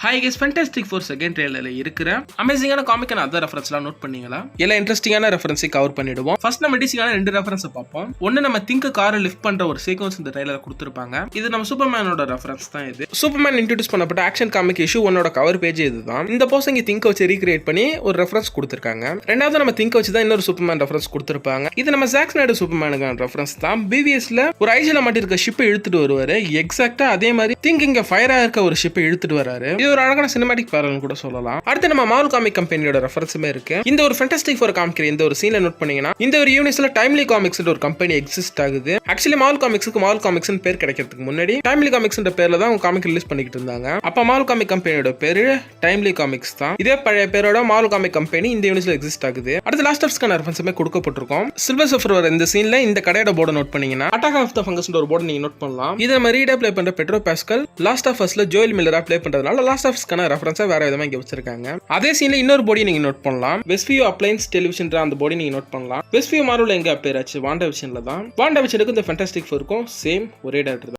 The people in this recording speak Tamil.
Hi guys, fantastic four second ட்ரெய்லர்ல இருக்கிற அமேசிங்கான காமிக் அண்ட் அதர் ரெஃபரன்ஸ்லாம் நோட் பண்ணீங்களா? எல்லா இன்ட்ரெஸ்டிங்கான ரெஃபரன்ஸை கவர் பண்ணிடுவோம். ஃபர்ஸ்ட் நம்ம டிசிக்கான 2 ரெஃபரன்ஸை பார்ப்போம். ஒன்னு நம்ம திங்க் காரை லிஃப்ட் பண்ற ஒரு சீக்வன்ஸ் இந்த ட்ரெய்லர்ல கொடுத்திருப்பாங்க. இது நம்ம சூப்பர்மேனோட ரெஃபரன்ஸ் தான். இது சூப்பர்மேன் இன்ட்ரோடியூஸ் பண்ணப்பட்ட action comic issue 1 cover page இதுதான். இந்த போஸ் இங்க திங்க் வச்சு ரீக்ரியேட் பண்ணி ஒரு ரெஃபரன்ஸ் கொடுத்திருக்காங்க. ரெண்டாவது நம்ம திங்க் வச்சு தான் இன்னொரு சூப்பர்மேன் ரெஃபரன்ஸ் கொடுத்திருப்பாங்க. இது நம்ம ஜாக் ஸ்னைடர் சூப்பர்மேனுக்கான ரெஃபரன்ஸ் தான். பிவிஎஸ்ல ஒரு ஐஜில மாட்டிருக்க ஷிப்பை இழுத்துட்டு வருவாரு. எக்ஸாக்ட்டா அதே மாதிரி திங்க் இங்க ஃபயரா இருக்க ஒரு ஷிப்பை இழுத்துட்டு வராரு. இது ஒரு அழகான சினிமாட்டிக் பேரல் கூட சொல்லலாம். அடுத்து நம்ம மார்வல் காமிக் கம்பெனியோட ரெஃபரன்ஸுமே இருக்கு. இந்த ஒரு ஃபேண்டாஸ்டிக் ஃபோர் காமிக்கிற இந்த ஒரு சீன்ல நோட் பண்ணீங்கன்னா, இந்த ஒரு யூனிவர்ஸ்ல டைம்லி காமிக்ஸ் ஒரு கம்பெனி எக்ஸிஸ்ட் ஆகுது. ஆக்சுவலி மார்வல் காமிக்ஸ்க்கு மார்வல் காமிக்ஸ்னு பேர் கிடைக்கிறதுக்கு முன்னாடி டைம்லி காமிக்ஸ்ன்ற பேர்ல தான் காமிக் ரிலீஸ் பண்ணிட்டு இருந்தாங்க. அப்ப மார்வல் காமிக் கம்பெனியோட பேரு டைம்லி காமிக்ஸ் தான். இதே பழைய பேரோட மார்வல் காமிக் கம்பெனி இந்த யூனிவர்ஸ்ல எக்ஸிஸ்ட் ஆகுது. அடுத்து லாஸ்ட் ஆஃப்ஸ்க்கான ரெஃபரன்ஸுமே கொடுக்கப்பட்டிருக்கும். சில்வர் சஃபர் வர இந்த சீன்ல இந்த கடையோட போர்டை நோட் பண்ணீங்கன்னா, அட்டாக் ஆஃப் த ஃபங்கஸ் ஒரு போர்டு நீங்க நோட் பண்ணலாம். இதை நம்ம ரீடா ப்ளே பண்ற பெட்ரோ பாஸ்கல் லாஸ்ட் ஆஃப் அஸ்ல ஜோயல் மில்லரா ப்ளே பண்றதுனால லாஸ்ட் ஆஃப்ஸ்க்கான ரெஃபரன்ஸா வேற விதமா இங்க வச்சிருக்காங்க. அதே சீன்ல இன்னொரு பாடி நீங்க நோட் பண்ணலாம். வெஸ்ட்வியூ அப்ளையன்ஸ் டெலிவிஷன் அந்த பாடி நீங்க நோட் பண்ணலாம். வெஸ்ட்வியூ மார்வல்ல எங்க அப்பேர் ஆச்சு? வாண்டா விஷன்ல தான். வாண்டா விஷனுக்கு இந்த ஃபேண்டாஸ்டிக் ஃபோருக்கும் சேம் ஒரே டேரக்டர் தான்.